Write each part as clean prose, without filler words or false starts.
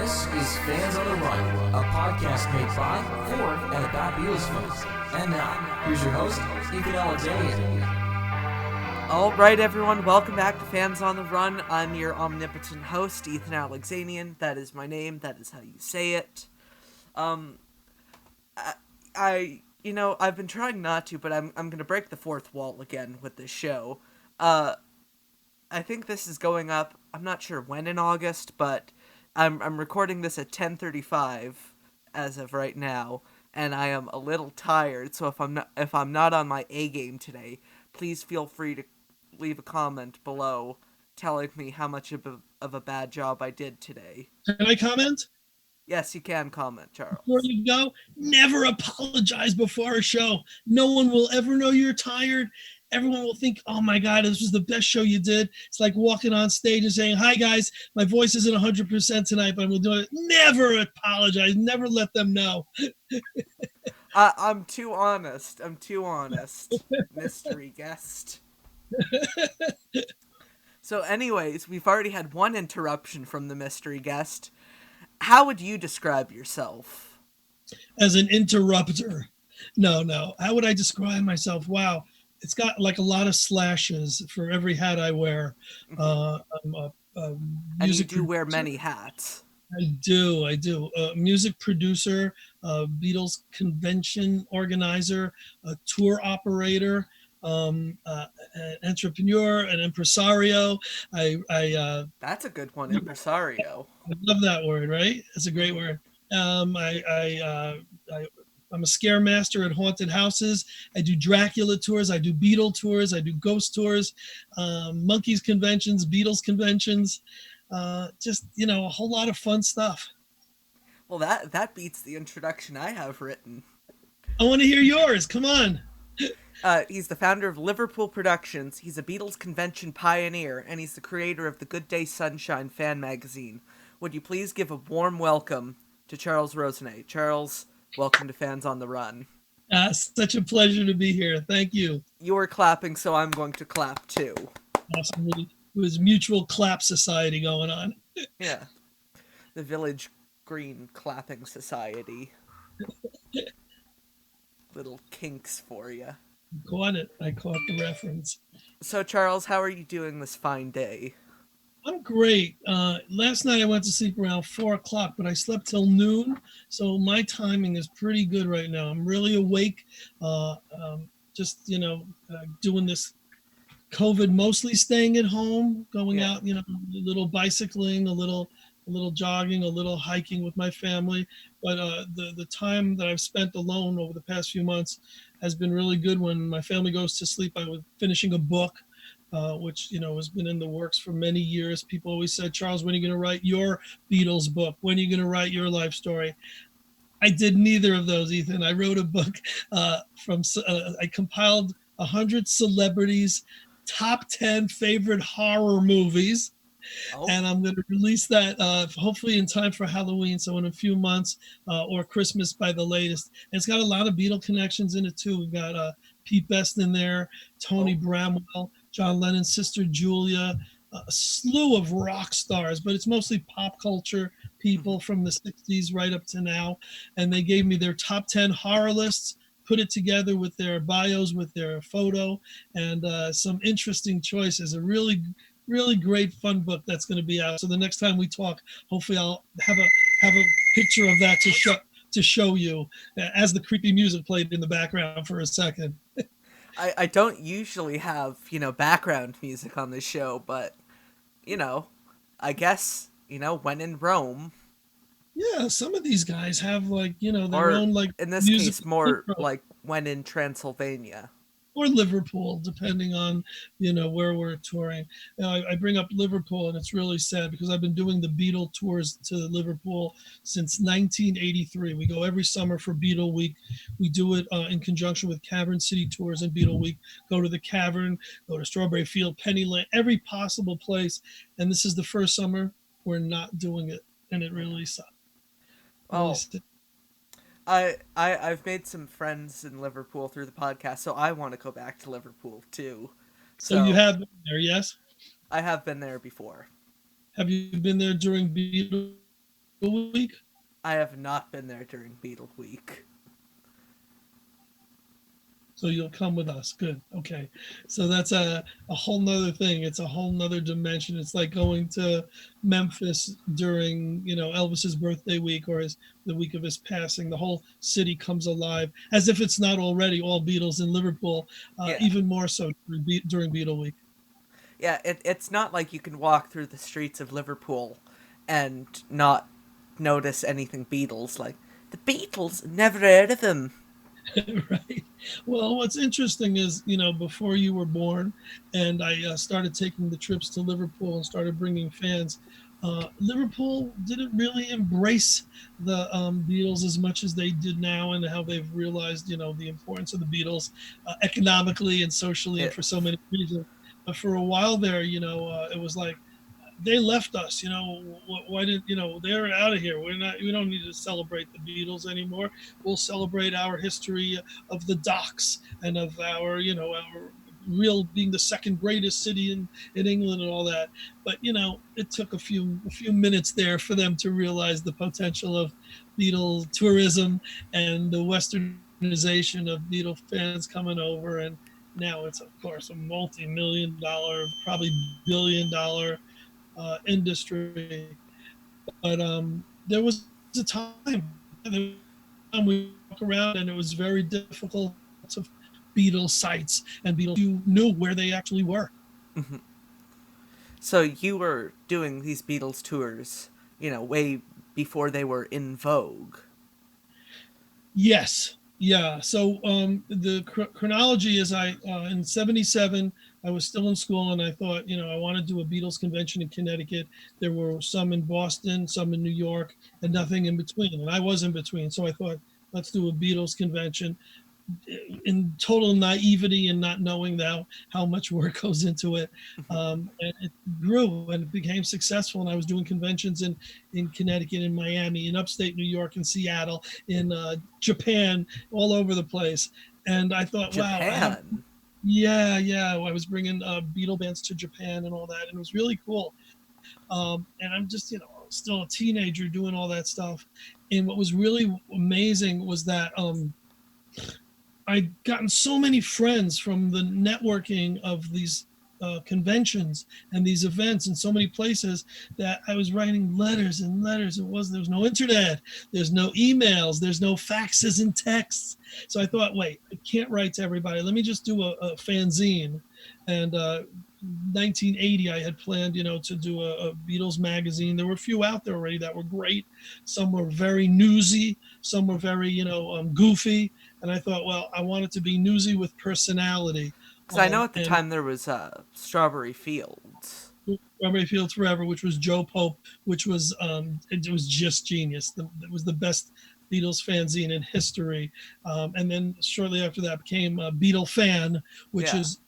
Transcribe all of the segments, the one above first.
This is Fans on the Run, a podcast made by, for, and about Beatles fans. And now, here's your host, Ethan Alexanian. All right, everyone, welcome back to Fans on the Run. I'm your omnipotent host, Ethan Alexanian. That is my name. That is how you say it. I've been trying not to, but I'm gonna break the fourth wall again with this show. I think this is going up. I'm not sure when in August, but I'm recording this at 10:35 as of right now, and I am a little tired. So if I'm not on my A game today, please feel free to leave a comment below telling me how much of a bad job I did today. Can I comment? Yes, you can comment, Charles. Before you go, never apologize before a show. No one will ever know you're tired. Everyone will think, oh my God, this was the best show you did. It's like walking on stage and saying, hi guys, my voice isn't 100% tonight, but I'm doing it. Never apologize. Never let them know. I'm too honest. Mystery guest. So anyways, we've already had one interruption from the mystery guest. How would you describe yourself? As an interrupter. No. How would I describe myself? Wow. It's got like a lot of slashes for every hat I wear. I'm a and you do wear many hats. I do. Music producer, Beatles convention organizer, a tour operator, an entrepreneur, an impresario. That's a good one, impresario. I love that word, right? That's a great word. I'm a scare master at haunted houses. I do Dracula tours. I do Beatle tours. I do ghost tours, monkeys conventions, Beatles conventions. Just, a whole lot of fun stuff. Well, that beats the introduction I have written. I want to hear yours. Come on. He's the founder of Liverpool Productions. He's a Beatles convention pioneer, and he's the creator of the Good Day Sunshine fan magazine. Would you please give a warm welcome to Charles Rosenay? Charles, welcome to Fans on the Run. Such a pleasure to be here. Thank you. You were clapping, so I'm going to clap too. Awesome. It was mutual clap society going on. Yeah. The Village Green Clapping Society. Little kinks for you. I caught the reference. So, Charles, how are you doing this fine day? I'm great. Last night I went to sleep around 4 o'clock, but I slept till noon. So my timing is pretty good right now. I'm really awake. Just, doing this COVID, mostly staying at home, going out, a little bicycling, a little jogging, a little hiking with my family. But the time that I've spent alone over the past few months has been really good. When my family goes to sleep, I was finishing a book, which, has been in the works for many years. People always said, Charles, when are you going to write your Beatles book? When are you going to write your life story? I did neither of those, Ethan. I wrote a book I compiled 100 celebrities' top 10 favorite horror movies. Oh. And I'm going to release that hopefully in time for Halloween, so in a few months, or Christmas by the latest. And it's got a lot of Beatle connections in it too. We've got Pete Best in there, Tony Bramwell, John Lennon's sister Julia, a slew of rock stars, but it's mostly pop culture people from the 60s right up to now. And they gave me their top 10 horror lists, put it together with their bios, with their photo, and some interesting choices. A really great fun book that's going to be out. So the next time we talk, hopefully I'll have a picture of that to show you as the creepy music played in the background for a second. I don't usually have, background music on this show, but, I guess, when in Rome. Yeah, some of these guys have their own in this case, more like when in Transylvania. Or Liverpool, depending on, where we're touring. I bring up Liverpool, and it's really sad because I've been doing the Beatle tours to Liverpool since 1983. We go every summer for Beatle Week. We do it in conjunction with Cavern City Tours and Beatle Week. Go to the Cavern, go to Strawberry Field, Pennyland, every possible place. And this is the first summer we're not doing it, and it really sucks. I've made some friends in Liverpool through the podcast, so I want to go back to Liverpool too. So you have been there, yes? I have been there before. Have you been there during Beatle week? I have not been there during Beatle Week. So you'll come with us. Good. Okay. So that's a whole nother thing. It's a whole nother dimension. It's like going to Memphis during, Elvis's birthday week or the week of his passing. The whole city comes alive as if it's not already all Beatles in Liverpool, Yeah. even more so during Beatle week. Yeah, it's not like you can walk through the streets of Liverpool and not notice anything Beatles. Like, the Beatles? Never heard of them. Right. Well, what's interesting is, before you were born, and I started taking the trips to Liverpool and started bringing fans. Liverpool didn't really embrace the Beatles as much as they did now, and how they've realized, the importance of the Beatles economically and socially, and Yeah. for so many reasons. But for a while there, it was like they left us. Why did they're out of here? We don't need to celebrate the Beatles anymore. We'll celebrate our history of the docks and of our real being the second greatest city in England and all that. But it took a few minutes there for them to realize the potential of Beatle tourism and the westernization of Beatle fans coming over. And now it's, of course, a multi-million-dollar, probably billion-dollar industry. But there was a time, we walk around and it was very difficult to Beatles sites and Beatles. You knew where they actually were. Mhm. So you were doing these Beatles tours, way before they were in vogue. Yes. Yeah. So the chronology is in 77, I was still in school and I thought, I want to do a Beatles convention in Connecticut. There were some in Boston, some in New York, and nothing in between. And I was in between. So I thought, let's do a Beatles convention in total naivety and not knowing now how much work goes into it. And it grew and it became successful. And I was doing conventions in Connecticut, in Miami, in upstate New York, in Seattle, in Japan, all over the place. And I thought, wow, Japan. yeah. I was bringing Beatle bands to Japan and all that. And it was really cool. And I'm just, still a teenager doing all that stuff. And what was really amazing was that I'd gotten so many friends from the networking of these conventions and these events in so many places that I was writing letters and letters. There was no internet, there's no emails, there's no faxes and texts. So I thought, wait, I can't write to everybody. Let me just do a fanzine. And 1980, I had planned, to do a Beatles magazine. There were a few out there already that were great. Some were very newsy, some were very, goofy. And I thought, well, I want it to be newsy with personality. Because I know at the And time there was Strawberry Fields. Strawberry Fields Forever, which was Joe Pope, which was it was just genius. It was the best Beatles fanzine in history. And then shortly after that became Beatle Fan, which Yeah. is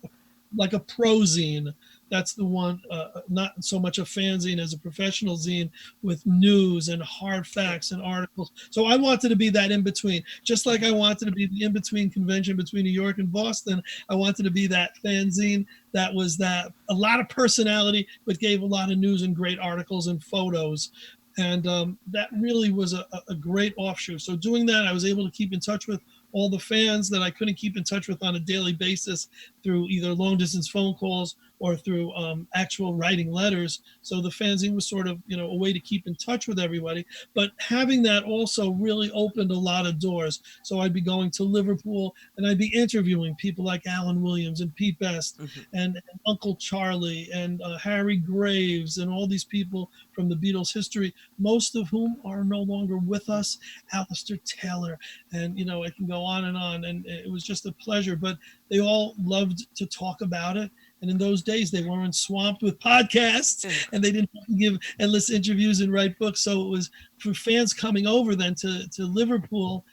like a prozine. That's the one, not so much a fanzine as a professional zine with news and hard facts and articles. So I wanted to be that in between, just like I wanted to be the in between convention between New York and Boston. I wanted to be that fanzine that was that a lot of personality, but gave a lot of news and great articles and photos. And that really was a great offshoot. So doing that, I was able to keep in touch with all the fans that I couldn't keep in touch with on a daily basis through either long distance phone calls or through actual writing letters. So the fanzine was sort of, a way to keep in touch with everybody. But having that also really opened a lot of doors. So I'd be going to Liverpool and I'd be interviewing people like Alan Williams and Pete Best Mm-hmm. and Uncle Charlie and Harry Graves and all these people from the Beatles history, most of whom are no longer with us. Alistair Taylor, and I can go on, and it was just a pleasure. But they all loved to talk about it. And in those days, they weren't swamped with podcasts and they didn't have to give endless interviews and write books. So it was for fans coming over then to Liverpool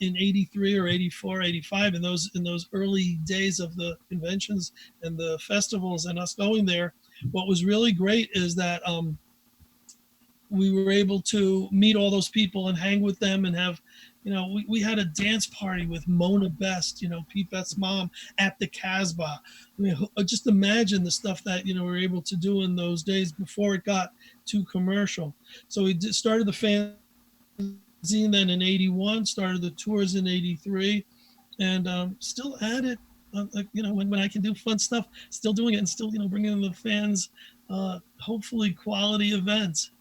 in 83 or 84, 85, in those early days of the conventions and the festivals and us going there. What was really great is that we were able to meet all those people and hang with them and have We had a dance party with Mona Best, Pete Best's mom at the Casbah. I mean, just imagine the stuff that, we were able to do in those days before it got too commercial. So we started the fanzine then in 81, started the tours in 83, and still at it. When I can do fun stuff, still doing it and still, bringing in the fans, hopefully quality events.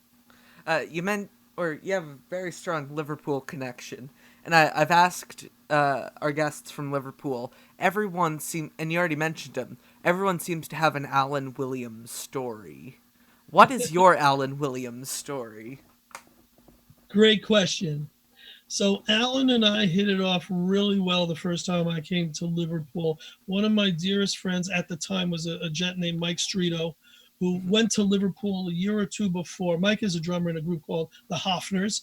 You meant, or you have a very strong Liverpool connection, and I've asked our guests from Liverpool. And you already mentioned him. Everyone seems to have an Alan Williams story. What is your Alan Williams story? Great question. So Alan and I hit it off really well the first time I came to Liverpool. One of my dearest friends at the time was a gent named Mike Streeto, who went to Liverpool a year or two before. Mike is a drummer in a group called the Hoffners.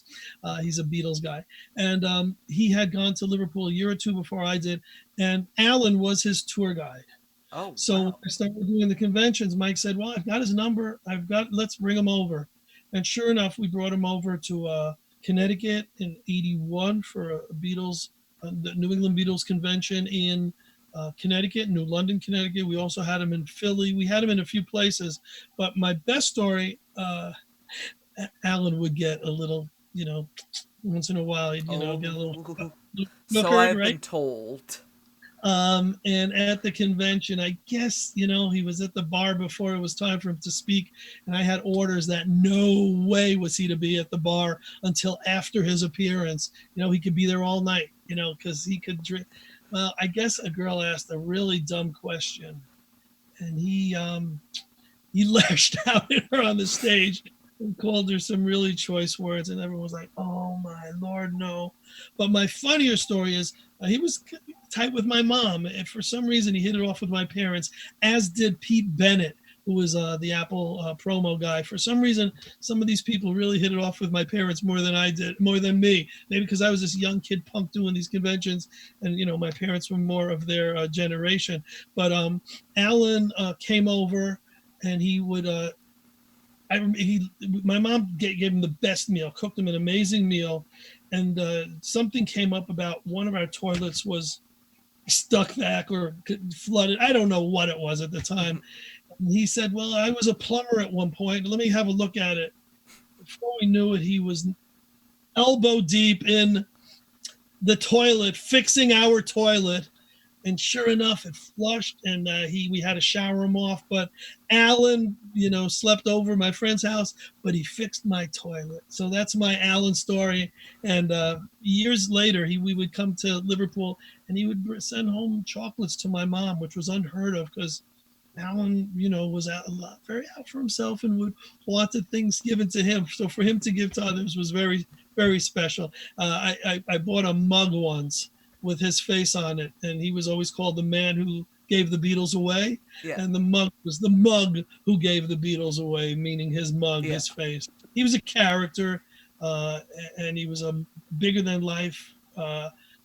He's a Beatles guy. And he had gone to Liverpool a year or two before I did. And Alan was his tour guide. Oh, So wow. I started doing the conventions. Mike said, well, I've got his number. Let's bring him over. And sure enough, we brought him over to Connecticut in 81 for a Beatles, the New England Beatles convention in Connecticut, New London, Connecticut. We also had him in Philly. We had him in a few places. But my best story, Alan would get a little, once in a while, he'd, get a little So snookered, I've right? been told. And at the convention, I guess, he was at the bar before it was time for him to speak. And I had orders that no way was he to be at the bar until after his appearance. He could be there all night, because he could drink. Well, I guess a girl asked a really dumb question, and he lashed out at her on the stage and called her some really choice words, and everyone was like, oh my Lord, no. But my funnier story is he was tight with my mom, and for some reason he hit it off with my parents, as did Pete Bennett, who was the Apple promo guy. For some reason, some of these people really hit it off with my parents more than I did, more than me. Maybe because I was this young kid punk doing these conventions, and my parents were more of their generation. But Alan came over, and he would. My mom gave him the best meal, cooked him an amazing meal, and something came up about one of our toilets was stuck back or flooded. I don't know what it was at the time. And he said, well, I was a plumber at one point. Let me have a look at it. Before we knew it, he was elbow deep in the toilet, fixing our toilet. And sure enough, it flushed, and we had to shower him off. But Alan, slept over at my friend's house, but he fixed my toilet. So that's my Alan story. And years later, we would come to Liverpool, and he would send home chocolates to my mom, which was unheard of because Alan, was very out for himself and would wanted things given to him. So for him to give to others was very, very special. I bought a mug once with his face on it, and he was always called the man who gave the Beatles away. Yeah. And the mug was the mug who gave the Beatles away, meaning his mug, his face. He was a character, and he was a bigger than life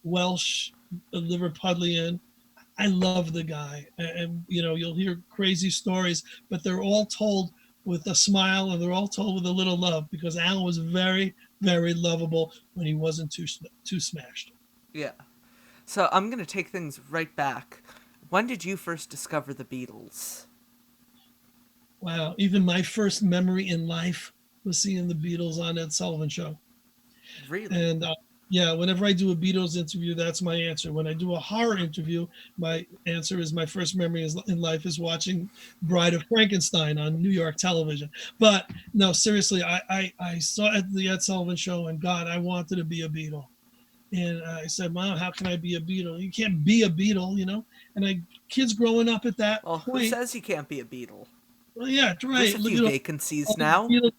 Welsh Liverpudlian. I love the guy, and you'll hear crazy stories, but they're all told with a smile, and they're all told with a little love, because Alan was very, very lovable when he wasn't too smashed. Yeah. So I'm going to take things right back. When did you first discover the Beatles? Wow. Even my first memory in life was seeing the Beatles on Ed Sullivan Show. Really? And whenever I do a Beatles interview, that's my answer. When I do a horror interview, my answer is my first memory in life is watching Bride of Frankenstein on New York television. But no, seriously, I saw at the Ed Sullivan Show, and God, I wanted to be a Beatle. And I said, Mom, how can I be a Beatle? You can't be a Beatle, And kids growing up at that point. Who says you can't be a Beatle? Well, yeah, that's right. There's a few vacancies now. Yeah.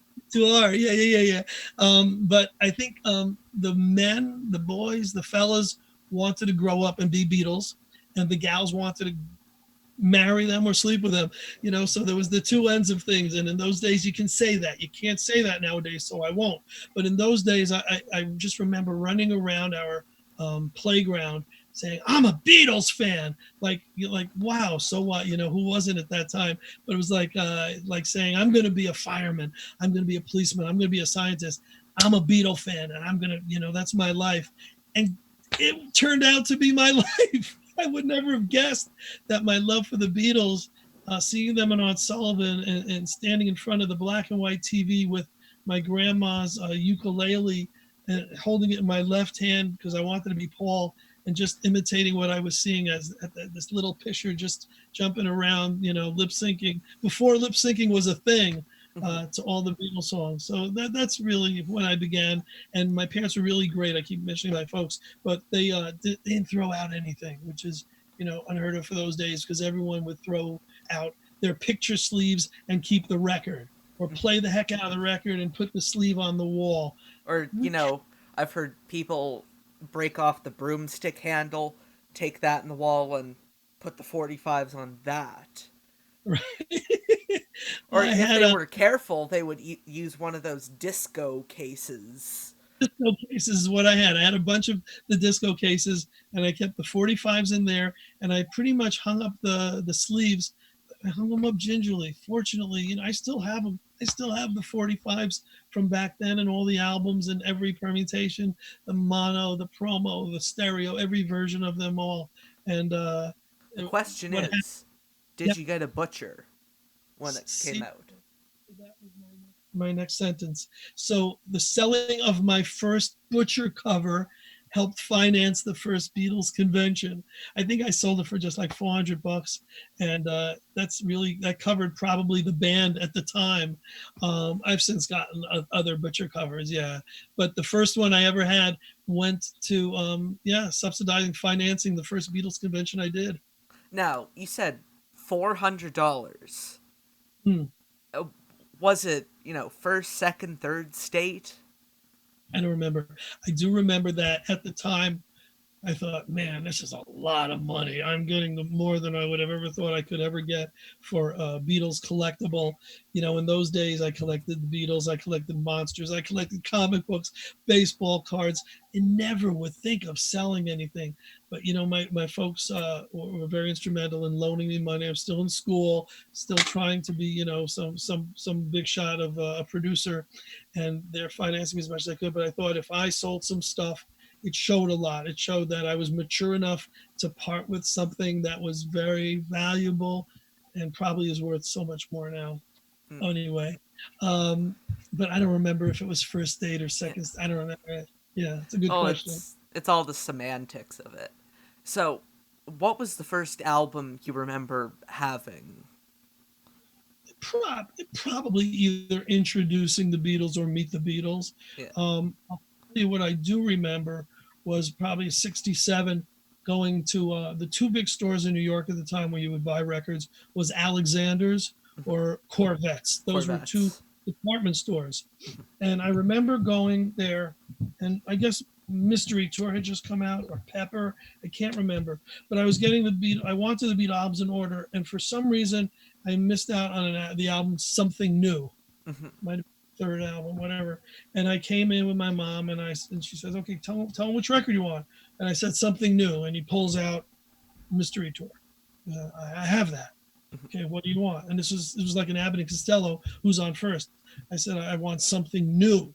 But I think the men, the boys, the fellas wanted to grow up and be Beatles, and the gals wanted to marry them or sleep with them. So there was the two ends of things. And in those days, you can say that. You can't say that nowadays, so I won't. But in those days, I just remember running around our playground saying, I'm a Beatles fan. Like, wow, so what? Who wasn't at that time? But it was like saying, I'm going to be a fireman. I'm going to be a policeman. I'm going to be a scientist. I'm a Beatle fan, and I'm going to, that's my life. and it turned out to be my life. I would never have guessed that my love for the Beatles, seeing them on Aunt Sullivan and standing in front of the black and white TV with my grandma's ukulele and holding it in my left hand because I wanted to be Paul and just imitating what I was seeing as this little pisher just jumping around, lip syncing before lip syncing was a thing. To all the Beatles songs. So that's really when I began. And my parents were really great. I keep mentioning my folks, but they didn't throw out anything, which is, unheard of for those days because everyone would throw out their picture sleeves and keep the record or play the heck out of the record and put the sleeve on the wall. Or, I've heard people break off the broomstick handle, take that in the wall and put the 45s on that. Right. Or if they were careful, they would use one of those disco cases. Disco cases is what I had. I had a bunch of the disco cases, and I kept the 45s in there, and I pretty much hung up the sleeves. I hung them up gingerly. Fortunately, I still have them. I still have the 45s from back then and all the albums and every permutation, the mono, the promo, the stereo, every version of them all. And the question is, did you get a butcher when it came out? That was my next sentence. So the selling of my first butcher cover helped finance the first Beatles convention. I think I sold it for just like $400, and that covered probably the band at the time. I've since gotten other butcher covers, yeah, but the first one I ever had went to subsidizing, financing the first Beatles convention I did. Now you said $400. Hmm. Was it first, second, third state? I don't remember. I do remember that at the time, I thought, man, this is a lot of money. I'm getting more than I would have ever thought I could ever get for a Beatles collectible. In those days, I collected the Beatles, I collected monsters, I collected comic books, baseball cards, and never would think of selling anything. But, my folks were very instrumental in loaning me money. I'm still in school, still trying to be, some big shot of a producer, and they're financing as much as I could. But I thought if I sold some stuff, it showed a lot. It showed that I was mature enough to part with something that was very valuable and probably is worth so much more now. Anyway, but I don't remember if it was first date or second. I don't remember. Yeah, it's a good question. It's all the semantics of it. So, what was the first album you remember having? Probably either introducing the Beatles or Meet the Beatles. Yeah. I'll tell you what I do remember was probably 67 going to the two big stores in New York at the time where you would buy records was Alexander's or Corvette's. Those were two department stores. And I remember going there, and I guess Mystery Tour had just come out, or Pepper, I can't remember. But I was getting I wanted the Beatles albums in order, and for some reason I missed out on the album Something New. Might have third album, whatever. And I came in with my mom, and she says, "Okay, tell him which record you want." And I said Something New, and he pulls out Mystery Tour. I have that. Okay, what do you want? And it was like an Abbott and Costello who's on first. I said, I want Something New.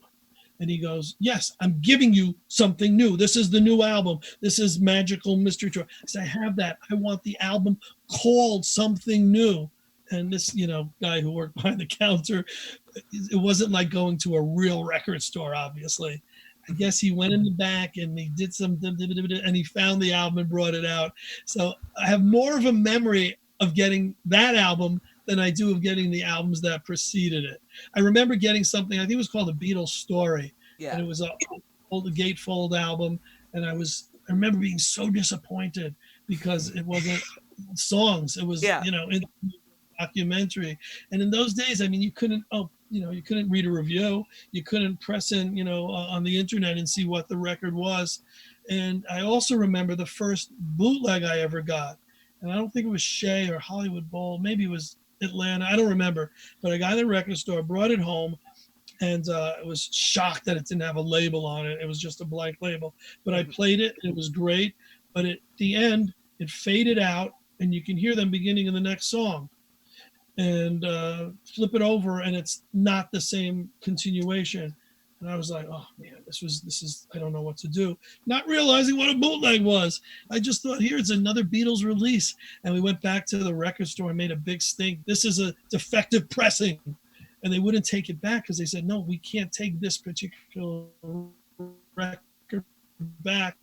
And he goes, "Yes, I'm giving you Something New. This is the new album. This is Magical Mystery Tour." I said, "I have that. I want the album called Something New." And this, guy who worked behind the counter, it wasn't like going to a real record store, obviously. I guess he went in the back and he did and he found the album and brought it out. So I have more of a memory of getting that album than I do of getting the albums that preceded it. I remember getting something, I think it was called The Beatles Story. Yeah. And it was a gatefold album. And I remember being so disappointed because it wasn't songs. It was, in documentary. And in those days, you couldn't read a review. You couldn't press in, on the internet and see what the record was. And I also remember the first bootleg I ever got. And I don't think it was Shea or Hollywood Bowl. Maybe it was Atlanta. I don't remember. But I got in the record store, brought it home, and I was shocked that it didn't have a label on it. It was just a blank label. But I played it, and it was great. But at the end, it faded out, and you can hear them beginning in the next song. And flip it over, and it's not the same continuation. And I was like, oh man, this is I don't know what to do. Not realizing what a bootleg was. I just thought, here it's another Beatles release. And we went back to the record store and made a big stink. This is a defective pressing. And they wouldn't take it back because they said, no, we can't take this particular record back.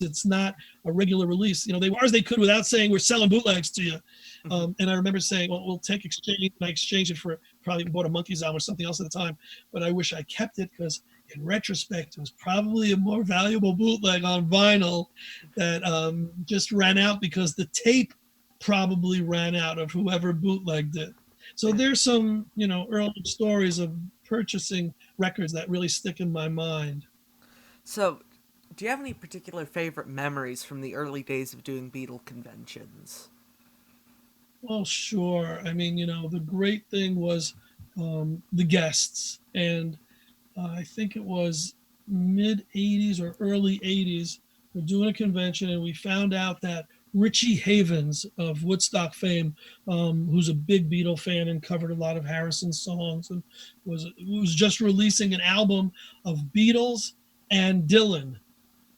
It's not a regular release. They were as they could without saying we're selling bootlegs to you. And I remember saying, well, we'll take exchange. And I exchanged it for, probably bought a Monkey's album or something else at the time. But I wish I kept it because in retrospect, it was probably a more valuable bootleg on vinyl that just ran out because the tape probably ran out of whoever bootlegged it. So there's some, early stories of purchasing records that really stick in my mind. So, do you have any particular favorite memories from the early days of doing Beatle conventions? Well, sure. I mean, the great thing was the guests. And I think it was mid 80s or early 80s. We're doing a convention and we found out that Richie Havens of Woodstock fame, who's a big Beatle fan and covered a lot of Harrison's songs, and was just releasing an album of Beatles and Dylan.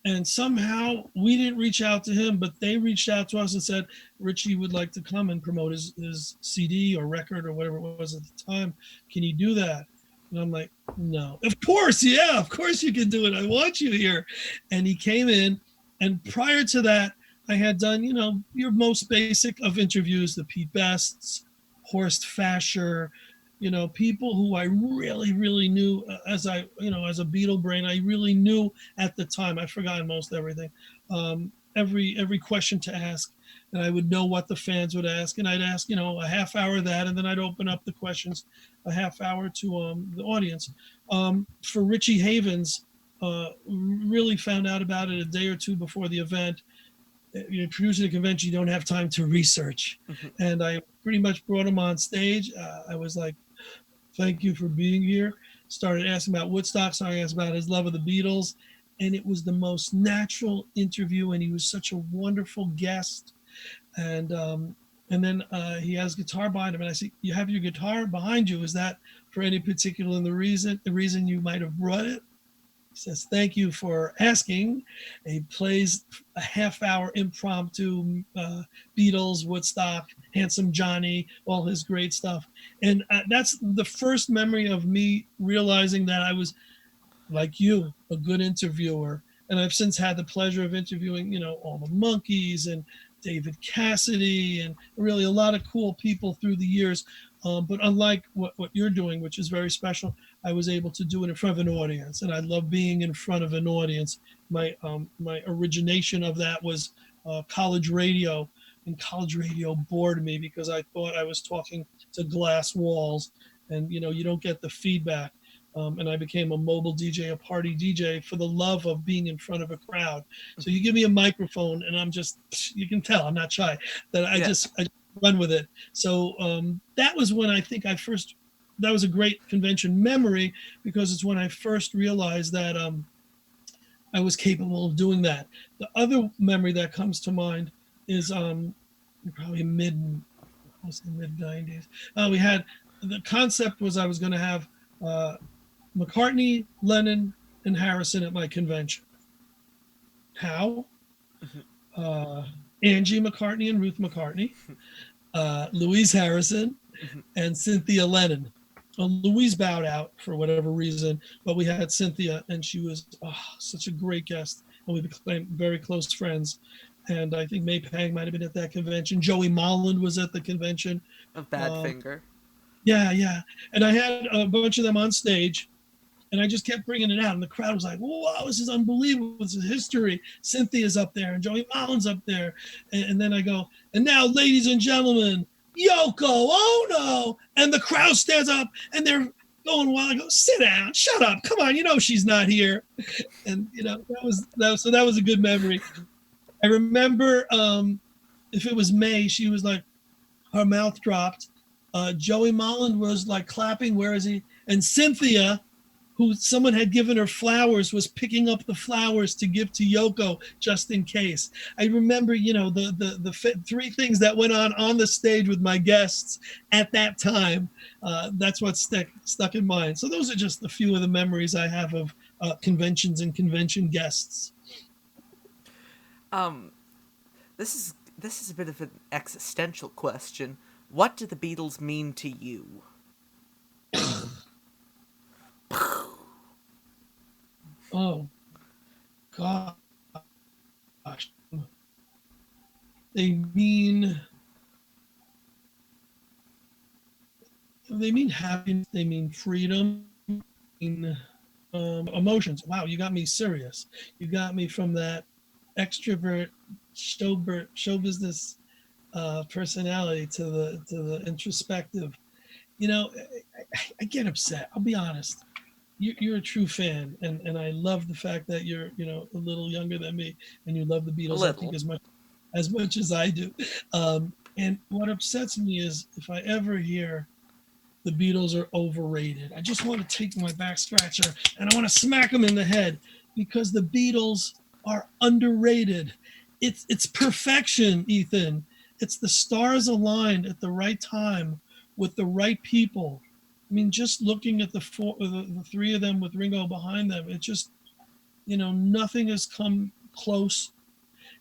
And somehow we didn't reach out to him, but they reached out to us and said, Richie would like to come and promote his CD or record or whatever it was at the time. Can you do that? And I'm like, no. Of course, yeah, of course you can do it. I want you here. And he came in. And prior to that, I had done, your most basic of interviews, the Pete Bests, Horst Fascher, people who I really, really knew as a Beatle brain, I really knew at the time. I've forgotten most everything, every question to ask, and I would know what the fans would ask, and I'd ask, a half hour of that, and then I'd open up the questions a half hour to the audience. For Richie Havens, really found out about it a day or two before the event. You're producing a convention, you don't have time to research. And I pretty much brought him on stage. I was like, thank you for being here. Started asking about Woodstock, started asking about his love of the Beatles. And it was the most natural interview, and he was such a wonderful guest. And then he has guitar behind him, and I said, you have your guitar behind you. Is that for any particular the reason you might have brought it? He says, thank you for asking. And he plays a half-hour impromptu Beatles, Woodstock, Handsome Johnny, all his great stuff. And that's the first memory of me realizing that I was, like you, a good interviewer. And I've since had the pleasure of interviewing, all the Monkees and David Cassidy and really a lot of cool people through the years. But unlike what you're doing, which is very special, I was able to do it in front of an audience, and I love being in front of an audience. My origination of that was college radio, and college radio bored me because I thought I was talking to glass walls, and you don't get the feedback. And I became a mobile DJ, a party DJ, for the love of being in front of a crowd. So you give me a microphone, and I'm just, you can tell I'm not shy, that I just run with it. So that was when I think that was a great convention memory, because it's when I first realized that I was capable of doing that. The other memory that comes to mind is probably mid 90s. We had, the concept was I was going to have McCartney, Lennon, and Harrison at my convention. How? Angie McCartney and Ruth McCartney, Louise Harrison, and Cynthia Lennon. Louise bowed out for whatever reason, but we had Cynthia, and she was such a great guest, and we became very close friends. And I think May Pang might have been at that convention. Joey Molland was at the convention. Of Badfinger. Yeah. And I had a bunch of them on stage, and I just kept bringing it out, and the crowd was like, "Wow, this is unbelievable! This is history." Cynthia's up there, and Joey Molland's up there, and then I go, and now, ladies and gentlemen, Yoko Ono, and the crowd stands up, and they're going wild. I go, "Sit down, shut up, come on, she's not here," and that was a good memory. I remember if it was May, she was like, her mouth dropped. Joey Molland was like clapping. Where is he? And Cynthia who someone had given her flowers was picking up the flowers to give to Yoko just in case. I remember, the three things that went on the stage with my guests at that time. That's what stuck in mind. So those are just a few of the memories I have of conventions and convention guests. This is a bit of an existential question. What do the Beatles mean to you? Oh, gosh. They mean happiness. They mean freedom. They mean emotions. Wow, you got me serious. You got me from that extrovert, show business personality to the introspective. I get upset. I'll be honest. You're a true fan, and I love the fact that you're a little younger than me, and you love the Beatles. I think as much as I do. And what upsets me is if I ever hear the Beatles are overrated, I just want to take my back scratcher and I want to smack them in the head, because the Beatles are underrated. It's perfection, Ethan. It's the stars aligned at the right time with the right people. I mean, just looking at the three of them with Ringo behind them, it just, nothing has come close,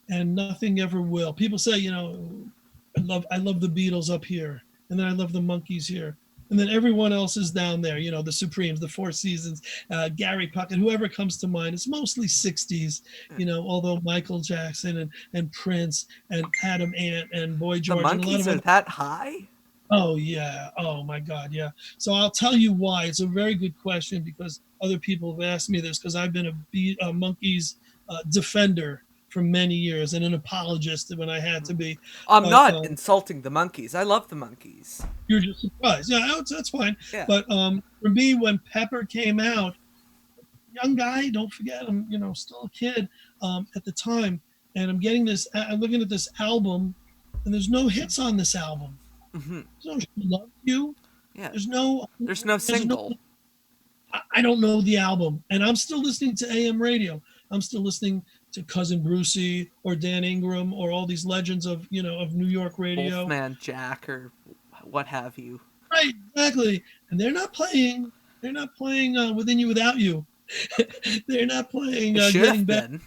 and nothing ever will. People say, I love the Beatles up here, and then I love the Monkees here, and then everyone else is down there. The Supremes, the Four Seasons, Gary Puckett, whoever comes to mind. It's mostly '60s, although Michael Jackson and Prince and Adam Ant and Boy George. The Monkees and a lot of are that high? Oh, yeah. Oh, my God. Yeah. So I'll tell you why. It's a very good question, because other people have asked me this, because I've been a Monkees defender for many years and an apologist when I had to be. I'm not insulting the Monkees. I love the Monkees. You're just surprised. Yeah, that's fine. Yeah. But for me, when Pepper came out, young guy, don't forget, I'm still a kid at the time, and I'm looking at this album, and there's no hits on this album. Mm-hmm. There's no "She Loved You." Yeah. There's no single. I don't know the album, and I'm still listening to AM radio. I'm still listening to Cousin Brucey or Dan Ingram or all these legends of New York radio. Wolfman Jack or what have you. Right, exactly. And they're not playing Within You Without You. They're not playing Getting Better.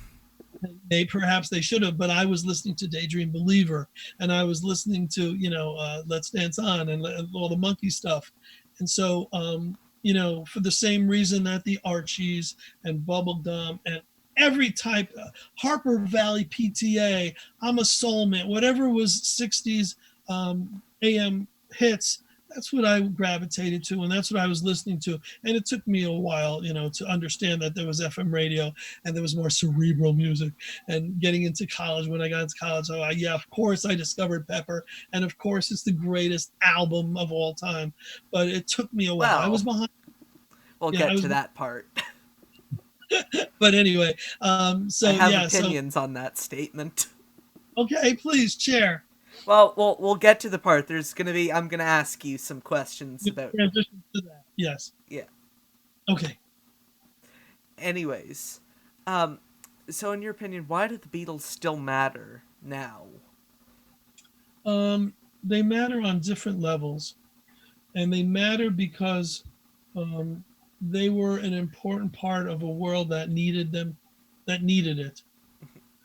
Perhaps they should have, but I was listening to Daydream Believer, and I was listening to Let's Dance On and all the Monkey stuff. And so for the same reason that the Archies and Bubblegum and every type, Harper Valley PTA, I'm a Soulmate, whatever was 60s AM hits, that's what I gravitated to, and that's what I was listening to. And it took me a while, to understand that there was FM radio and there was more cerebral music. And getting into college, when I got into college, of course I discovered Pepper, and of course it's the greatest album of all time. But it took me a while. Well, I was behind. We'll get to that part. But anyway, I have opinions on that statement. Okay, please share. Well, we'll get to the part. I'm gonna ask you some questions about transition to that. Yes. Yeah. Okay. Anyways, so in your opinion, why do the Beatles still matter now? They matter on different levels, and they matter because they were an important part of a world that needed them, that needed it.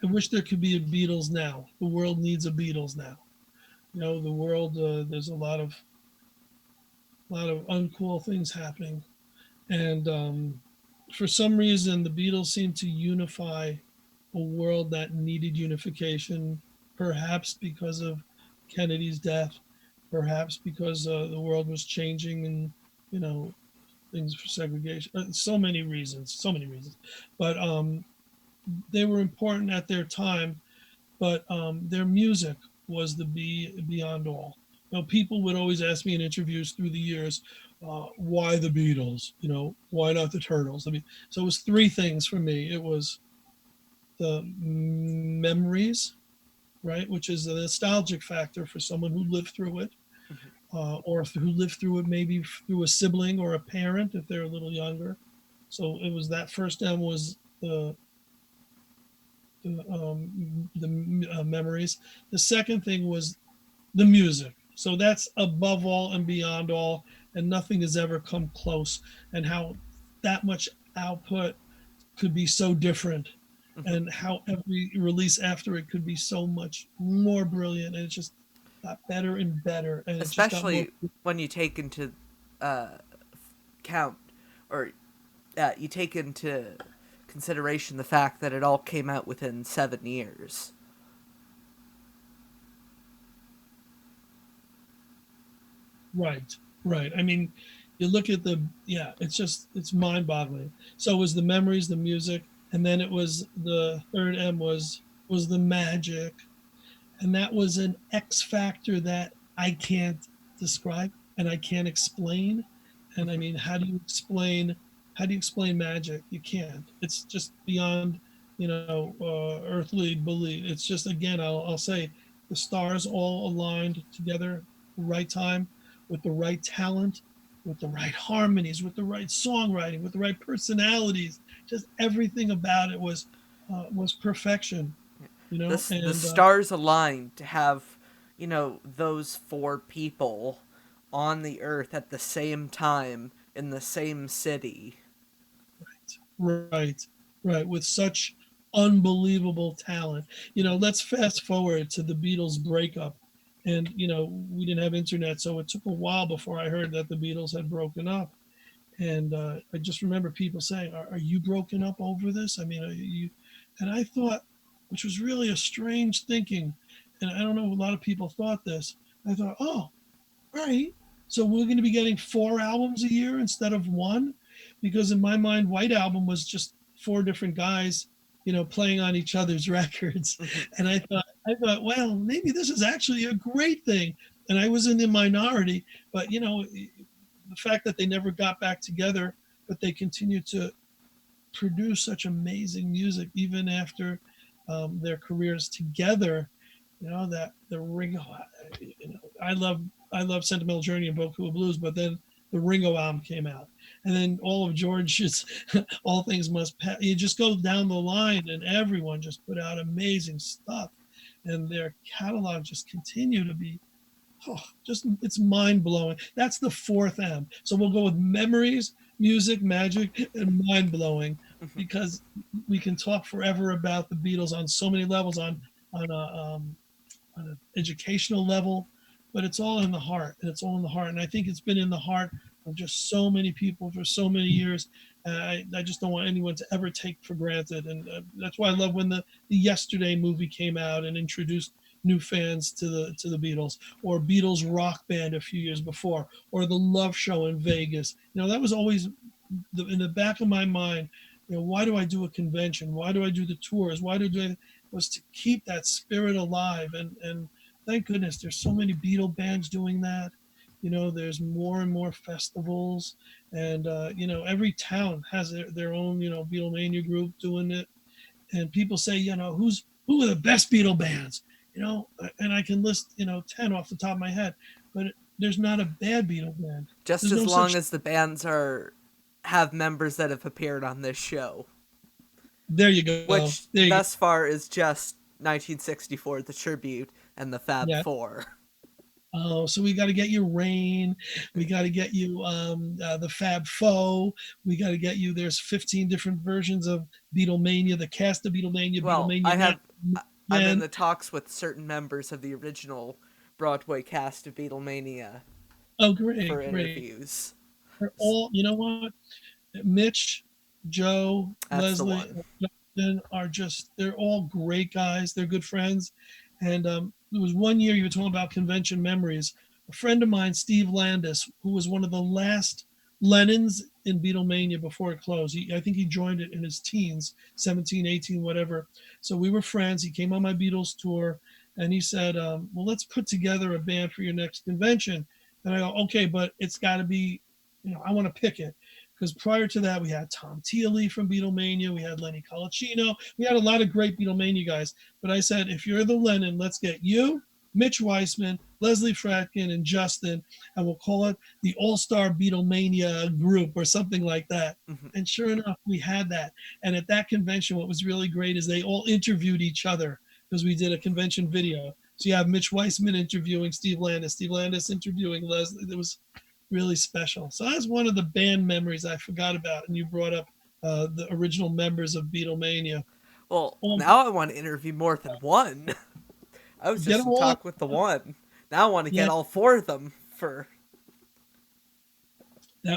I wish there could be a Beatles now. The world needs a Beatles now. The world, there's a lot of uncool things happening. And for some reason, the Beatles seem to unify a world that needed unification, perhaps because of Kennedy's death, perhaps because the world was changing and, things for segregation. So many reasons. But they were important at their time, but their music was the beyond all. People would always ask me in interviews through the years, why the Beatles? Why not the Turtles? So it was three things for me. It was the memories, right, which is a nostalgic factor for someone who lived through it, or who lived through it maybe through a sibling or a parent if they're a little younger. So it was that first M was the memories. The second thing was the music. So that's above all and beyond all, and nothing has ever come close. And how that much output could be so different, Mhm. and how every release after it could be so much more brilliant, and it just got better and better, and it just got more. Especially when you take into uh, count, or you take into consideration the fact that it all came out within 7 years. Right, right. I mean, you look at it's mind-boggling. So it was the memories, the music, and then it was the third M was the magic, and that was an X factor that I can't describe and I can't explain. And I mean, how do you explain magic? You can't. It's just beyond, earthly belief. It's just, again, I'll say, the stars all aligned together, the right time, with the right talent, with the right harmonies, with the right songwriting, with the right personalities. Just everything about it was perfection. The And stars aligned to have, those four people on the earth at the same time in the same city. right, right, with such unbelievable talent. Let's fast forward to the Beatles breakup. And, we didn't have internet, so it took a while before I heard that the Beatles had broken up. And I just remember people saying, are you broken up over this? I mean, are you? And I thought, which was really a strange thinking, and I don't know, a lot of people thought this. I thought, oh, right. So we're going to be getting 4 albums a year instead of one, because in my mind, White Album was just four different guys, playing on each other's records. Mhm. And I thought, well, maybe this is actually a great thing. And I was in the minority, but the fact that they never got back together, but they continued to produce such amazing music even after their careers together. That the Ringo, I love Sentimental Journey and Boku of Blues, but then the Ringo album came out, and then all of George's All Things Must Pass. You just go down the line, and everyone just put out amazing stuff, and their catalog just continued to be just it's mind blowing. That's the fourth M. So we'll go with memories, music, magic, and mind blowing, Mhm. because we can talk forever about the Beatles on so many levels, on a on an educational level, but it's all in the heart, and it's all in the heart. And I think it's been in the heart of just so many people for so many years. I just don't want anyone to ever take for granted. And that's why I love when the Yesterday movie came out and introduced new fans to the Beatles, or Beatles Rock Band a few years before, or the Love Show in Vegas. That was always in the back of my mind. Why do I do a convention? Why do I do the tours? Why do I do it? Was to keep that spirit alive. And thank goodness there's so many Beatle bands doing that. There's more and more festivals, and every town has their own Beatlemania group doing it. And people say, who are the best Beatle bands? And I can list 10 off the top of my head, but there's not a bad Beatle band. Just There's as no long such. as the bands have members that have appeared on this show, There you go. which There you go. thus far is just 1964, the tribute, and the Fab Yeah. Four. Oh, so we got to get you Rain. We got to get you the Fab Four. We got to get you. There's 15 different versions of Beatlemania. The cast of Beatlemania, Well, Beatlemania now. I'm in Again. the talks with certain members of the original Broadway cast of Beatlemania Oh, for great, great. interviews. They're all. You know what? Mitch, Joe, That's the Leslie, one. Justin are just. They're all great guys. They're good friends. And there was one year you were talking about convention memories. A friend of mine, Steve Landis, who was one of the last Lennons in Beatlemania before it closed. I think he joined it in his teens, 17, 18, whatever. So we were friends. He came on my Beatles tour, and he said, well, let's put together a band for your next convention. And I go, okay, but it's got to be, I want to pick it. Because prior to that, we had Tom Teely from Beatlemania. We had Lenny Colacino. We had a lot of great Beatlemania guys. But I said, if you're the Lennon, let's get you. Mitch Weissman, Leslie Fratkin, and Justin, and we'll call it the All-Star Beatlemania group or something like that. Mhm. And sure enough, we had that. And at that convention, what was really great is they all interviewed each other because we did a convention video. So you have Mitch Weissman interviewing Steve Landis interviewing Leslie. It was really special. So that's one of the band memories I forgot about. And you brought up the original members of Beatlemania. Well, Um, now I want to interview more than one. I was get just them in all. talk with the one. Now I want to Yeah, get all four of them for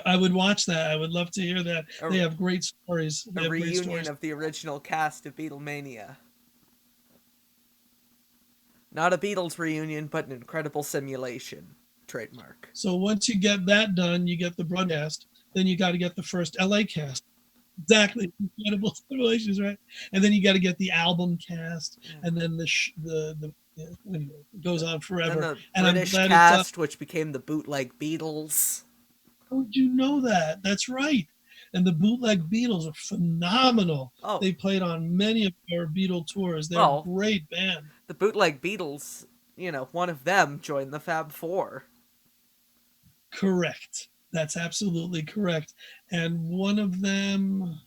I would watch that. I would love to hear that. They a, have great stories. a They have great reunion stories. of the original cast of Beatlemania. Not a Beatles reunion, but an incredible simulation. Trademark. So once you get that done, you get the broadcast. Then you got to get the first LA cast. Exactly, incredible simulations, right? And then you got to get the album cast, and then the yeah, anyway, it goes on Then forever. the And I'm British glad it's cast, which became the bootleg Beatles. how did you know that? That's right. And the bootleg Beatles are phenomenal. Oh, They played on many of our Beatle tours. They're a well, great band. the bootleg Beatles, one of them joined the Fab Four. Correct. That's absolutely correct. And one of them,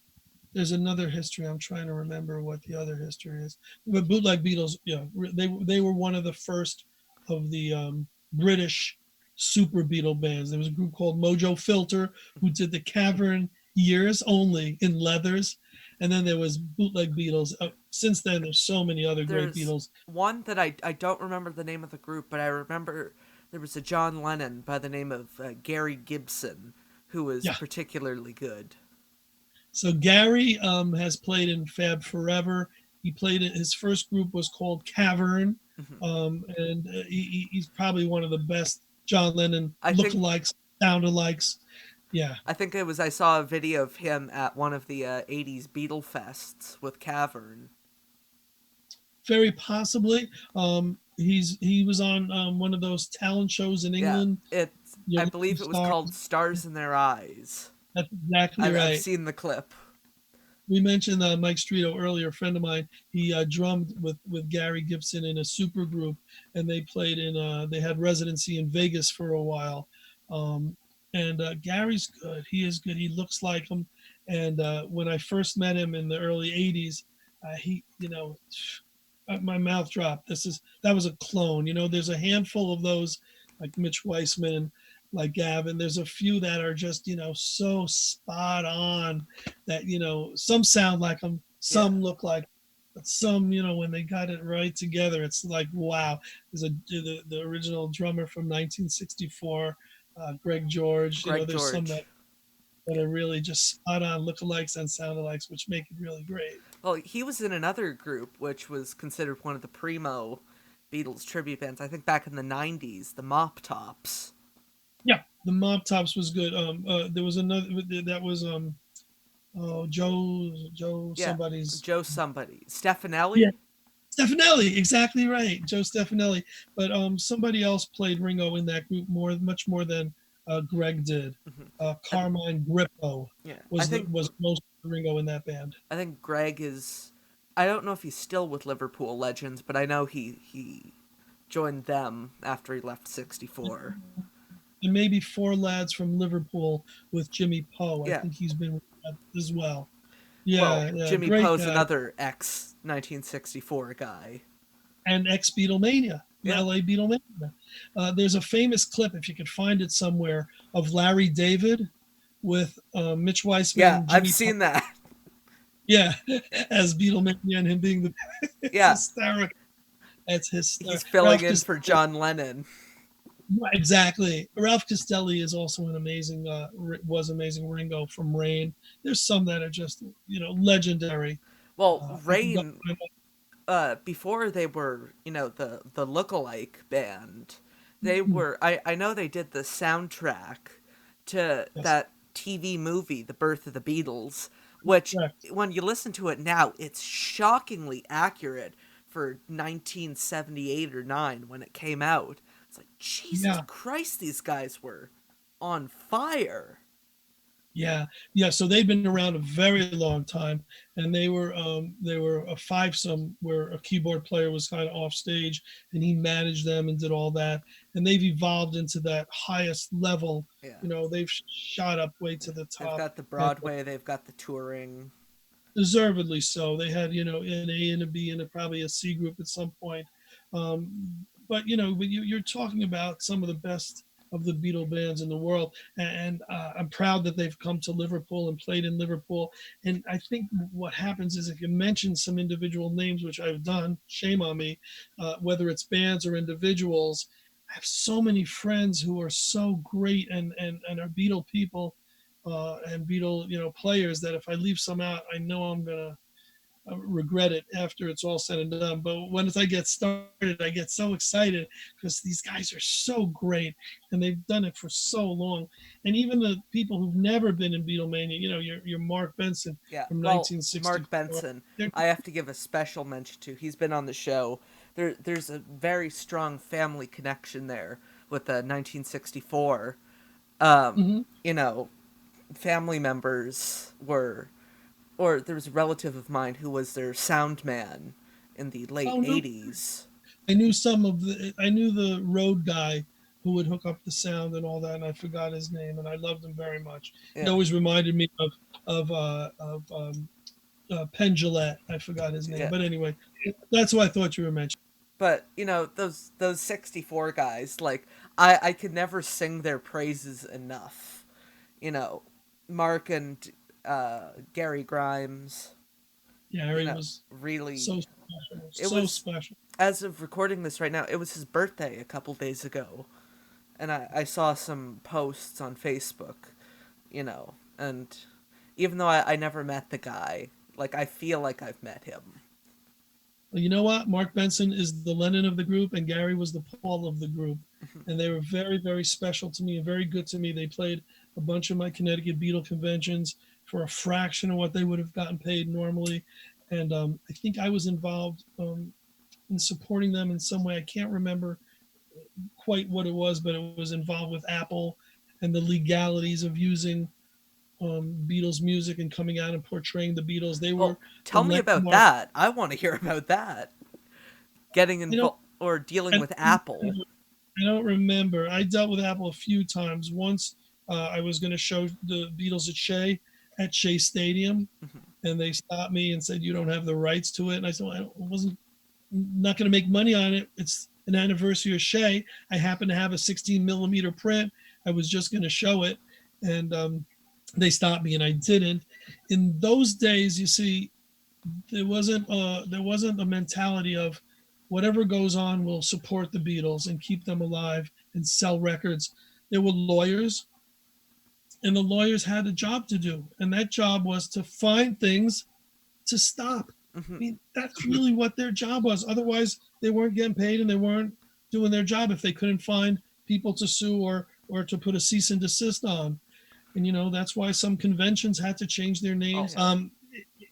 there's another history. I'm trying to remember what the other history is. But bootleg Beatles, yeah, they were one of the first of the British super Beatle bands. There was a group called Mojo Filter who did the Cavern years only in leathers, and then there was bootleg Beatles. Since then, there's so many other great There's Beatles. one that I don't remember the name of the group, but I remember there was a John Lennon by the name of Gary Gibson who was Yeah. particularly good. So Gary has played in Fab Forever. He played it. His first group was called Cavern, Mhm. and he's probably one of the best John Lennon I think lookalikes, sound-alikes. Yeah, I saw a video of him at one of the 80s Beatle fests with Cavern. very possibly. He was on one of those talent shows in Yeah, England. I Young believe it was Stars. called Stars in Their Eyes. That's exactly I've right. seen the clip. We mentioned Mike Strito earlier, a friend of mine. He drummed with Gary Gibson in a super group, and they played in. They had residency in Vegas for a while. And Gary's good. He is good. He looks like him. And when I first met him in the early '80s, he, my mouth dropped. That was a clone. There's a handful of those, like Mitch Weissman, like Gavin. There's a few that are just so spot on that some sound like them, Yeah. some look like, but some when they got it right together, it's like wow. There's the original drummer from 1964, Greg George. Greg There's some George. that are really just spot on lookalikes and soundalikes, which make it really great. Well, he was in another group which was considered one of the primo Beatles tribute bands. I think back in the 90s, the Mop Tops. Yeah, the Mob Tops was good. There was another that was Joe Yeah, somebody's. Joe somebody. Stefanelli? Yeah, Stefanelli, exactly right, Joe Stefanelli. But somebody else played Ringo in that group much more than Greg did. Carmine Grippo Yeah. was most of Ringo in that band. I think Greg is. I don't know if he's still with Liverpool Legends, but I know he joined them after he left 64. And maybe Four Lads from Liverpool with Jimmy Poe. I Yeah. think he's been with that as well. Well, Yeah, Jimmy great Poe's guy. another ex 1964 guy. And ex Beatlemania, Yeah. LA Beatlemania. There's a famous clip, if you could find it somewhere, of Larry David with Mitch Weissman. Yeah, and Jimmy I've seen that. Yeah, as Beatlemania and him being the Yeah. hysterical. It's hysterical. He's filling in for John Lennon. Exactly. Ralph Castelli is also an amazing, was amazing Ringo from Rain. There's some that are just, legendary. Well, Rain, before they were, the lookalike band, they were, I know they did the soundtrack to that TV movie, The Birth of the Beatles, which, when you listen to it now, it's shockingly accurate for 1978 or 9 when it came out. It's like, Jesus Christ, these guys were on fire. Yeah, yeah. So they've been around a very long time, and they were a fivesome where a keyboard player was kind of off stage, and he managed them and did all that. And they've evolved into that highest level. Yeah. You know, they've shot up way Yeah. to the They've top, got the and Broadway, they've got the touring. deservedly so. They had, you know, an A and a B and probably a C group at some point. But you know, you're talking about some of the best of the Beatle bands in the world, and I'm proud that they've come to Liverpool and played in Liverpool. And I think what happens is if you mention some individual names, which I've done, shame on me, whether it's bands or individuals. I have so many friends who are so great and are Beatle people and Beatle, you know, players that if I leave some out, I know I'm gonna regret it after it's all said and done. But once I get started, I get so excited because these guys are so great and they've done it for so long. And even the people who've never been in Beatlemania, you know, your Mark Benson Yeah. from Well, Mark 1964. Benson, They're, I have to give a special mention to. He's been on the show. There's a very strong family connection there with the 1964. mhm. You know, family members were, or there was a relative of mine who was their sound man in the late Oh no, 80s. I knew some of the. I knew the road guy who would hook up the sound and all that, and I forgot his name, and I loved him very much. He Yeah. always reminded me of Penn Jillette. I forgot his name, Yeah. but anyway, that's what I thought you were mentioning. But, you know, those 64 guys, like I could never sing their praises enough. You know, Mark and Gary Grimes, Yeah, you Harry know, was really so special, it so was, special. as of recording this right now, it was his birthday a couple days ago. And I saw some posts on Facebook, you know, and even though I never met the guy, like I feel like I've met him. Well, you know what? Mark Benson is the Lennon of the group, and Gary was the Paul of the group, and they were very, very special to me and very good to me. They played a bunch of my Connecticut Beatle conventions for a fraction of what they would have gotten paid normally, and I think I was involved in supporting them in some way. I can't remember quite what it was, but it was involved with Apple and the legalities of using Beatles music and coming out and portraying the Beatles. They were Well, the tell me about landmark. that. I want to hear about that. Getting I don't, involved or dealing I with Apple. don't remember. I dealt with Apple a few times. Once I was going to show the Beatles at Shea Stadium, and they stopped me and said, "You don't have the rights to it." And I said, well, "I wasn't not going to make money on it. It's an anniversary of Shea. I happen to have a 16 millimeter print. I was just going to show it, and they stopped me, and I didn't. In those days, you see, there wasn't a mentality of whatever goes on will support the Beatles and keep them alive and sell records. There were lawyers, and the lawyers had a job to do, and that job was to find things to stop. I Hmm. mean, that's really what their job was. Otherwise, they weren't getting paid and they weren't doing their job if they couldn't find people to sue or to put a cease and desist on. And you know that's why some conventions had to change their Oh names. yeah.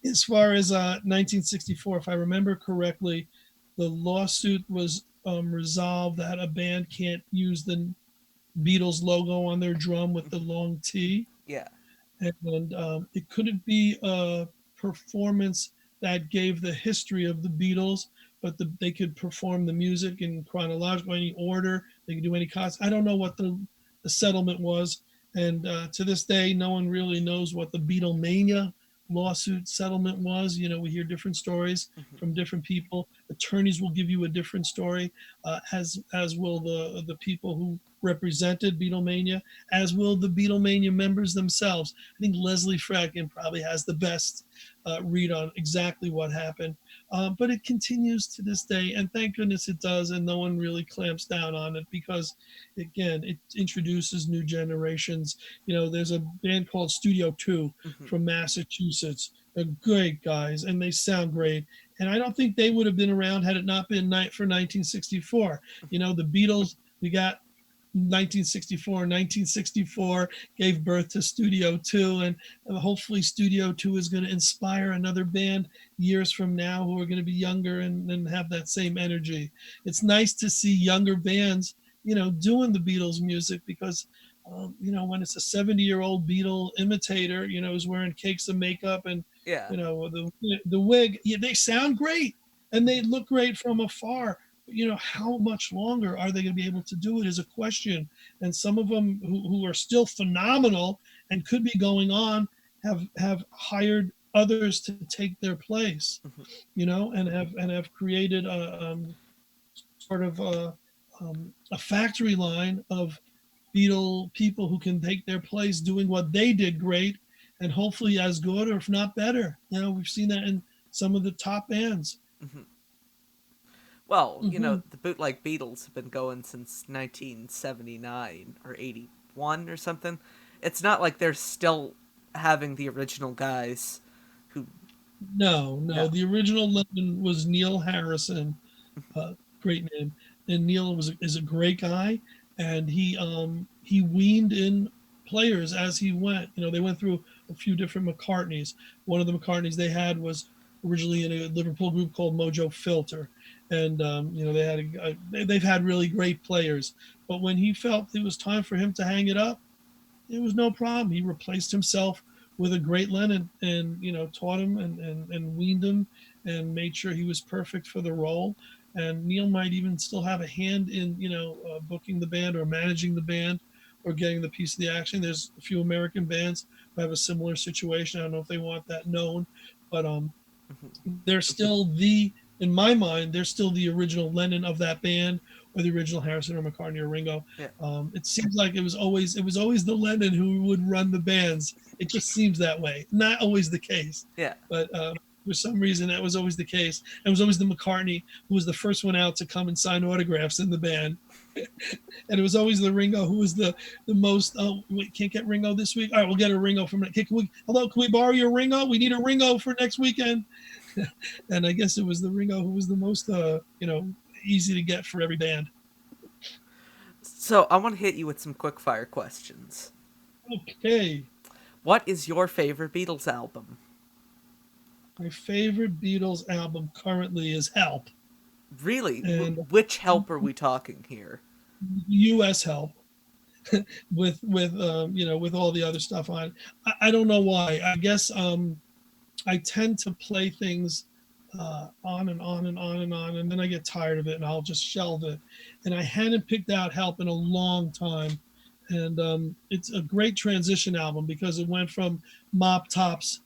As far as 1964, if I remember correctly, the lawsuit was resolved that a band can't use the Beatles logo on their drum with the long T, Yeah. and it couldn't be a performance that gave the history of the Beatles, but they could perform the music in chronological any order. They could do any cuts. I don't know what the settlement was, and to this day, no one really knows what the Beatlemania lawsuit settlement was. You know, we hear different stories Hmm. from different people. Attorneys will give you a different story, as will the people who represented Beatlemania, as will the Beatlemania members themselves. I think Leslie Fracken probably has the best read on exactly what happened. But it continues to this day, and thank goodness it does, and no one really clamps down on it because, again, it introduces new generations. You know, there's a band called Studio 2 Hmm. from Massachusetts. They're great guys, and they sound great. And I don't think they would have been around had it not been for 1964. You know, the Beatles, we got 1964 gave birth to Studio 2, and hopefully Studio 2 is going to inspire another band years from now who are going to be younger and have that same energy. It's nice to see younger bands, you know, doing the Beatles music because when it's a 70-year-old Beatle imitator, who's wearing cakes of makeup and, Yeah. the wig, yeah, they sound great and they look great from afar. But, how much longer are they going to be able to do it is a question. And some of them who are still phenomenal and could be going on have hired others to take their place, Mhm. and have created a sort of a factory line of Beatle people who can take their place doing what they did great and hopefully as good or if not better. We've seen that in some of the top bands. Mhm. Well, Hmm. the bootleg Beatles have been going since 1979 or 81 or something. It's not like they're still having the original guys who. No, no. No. The original Lennon was Neil Harrison, uh, great name, and Neil is a great guy, and he weaned in players as he went. They went through a few different McCartneys. One of the McCartneys they had was originally in a Liverpool group called Mojo Filter, and they've had really great players. But when he felt it was time for him to hang it up, it was no problem. He replaced himself with a great Lennon and, taught him and weaned him and made sure he was perfect for the role. And Neil might even still have a hand in, booking the band or managing the band or getting the piece of the action. There's a few American bands who have a similar situation. I don't know if they want that known, but Mhm. they're still in my mind, they're still the original Lennon of that band, or the original Harrison or McCartney or Ringo. Yeah. It seems like it was always the Lennon who would run the bands. It just seems that way. Not always the case, Yeah. but for some reason that was always the case. It was always the McCartney who was the first one out to come and sign autographs in the band, and it was always the Ringo who was the most. Oh, we can't get Ringo this week. All right, we'll get a Ringo from. Hello, can we borrow your Ringo? We need a Ringo for next weekend. And I guess it was the Ringo who was the most, easy to get for every band. So I want to hit you with some quick fire questions. Okay, What is your favorite Beatles album? my favorite Beatles album currently is Help, Really? and Which Help are we talking here? U.S. Help with all the other stuff on. I don't know why. I guess I tend to play things on and on and on and on, and then I get tired of it and I'll just shelve it. And I hadn't picked out Help in a long time, and it's a great transition album because it went from Mop Tops.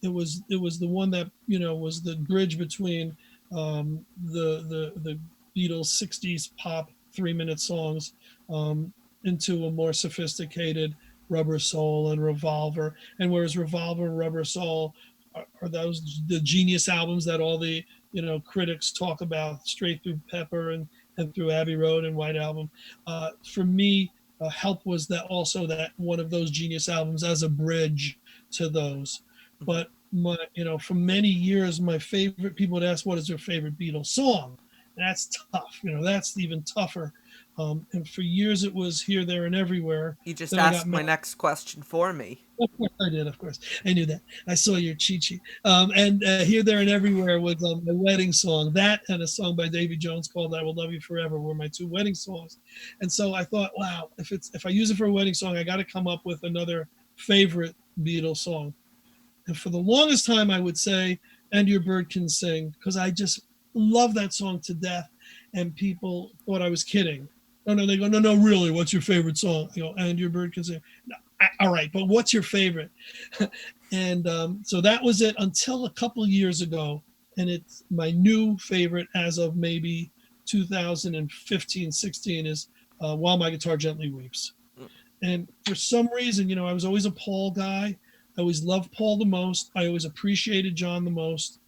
It was the one that was the bridge between the Beatles '60s pop 3-minute songs um, into a more sophisticated Rubber Soul and Revolver. And whereas Revolver and Rubber Soul are those the genius albums that all the critics talk about, straight through Pepper and through Abbey Road and White Album. For me, Help was that also that one of those genius albums as a bridge to those. Mhm. But for many years, my favorite people would ask, "What is their favorite Beatles song?" And that's tough. That's even tougher. And for years, it was Here, There, and Everywhere. You just Then I got asked mad. my next question for me. Of course I did. Of course, I knew that. I saw your cheat sheet. And Here, There, and Everywhere was my wedding song. That and a song by Davy Jones called "I Will Love You Forever" were my two wedding songs. And so I thought, wow, if I use it for a wedding song, I got to come up with another favorite Beatles song. And for the longest time, I would say "And Your Bird Can Sing" because I just love that song to death. And people thought I was kidding. No, no, they go, no, no, really, what's your favorite song? I go, "And Your Bird Can Sing." No, all right, but what's your favorite? And so that was it until a couple years ago. And it's my new favorite as of maybe 2015, 16 is While My Guitar Gently Weeps. Mm. And for some reason, I was always a Paul guy. I always loved Paul the most. I always appreciated John the most.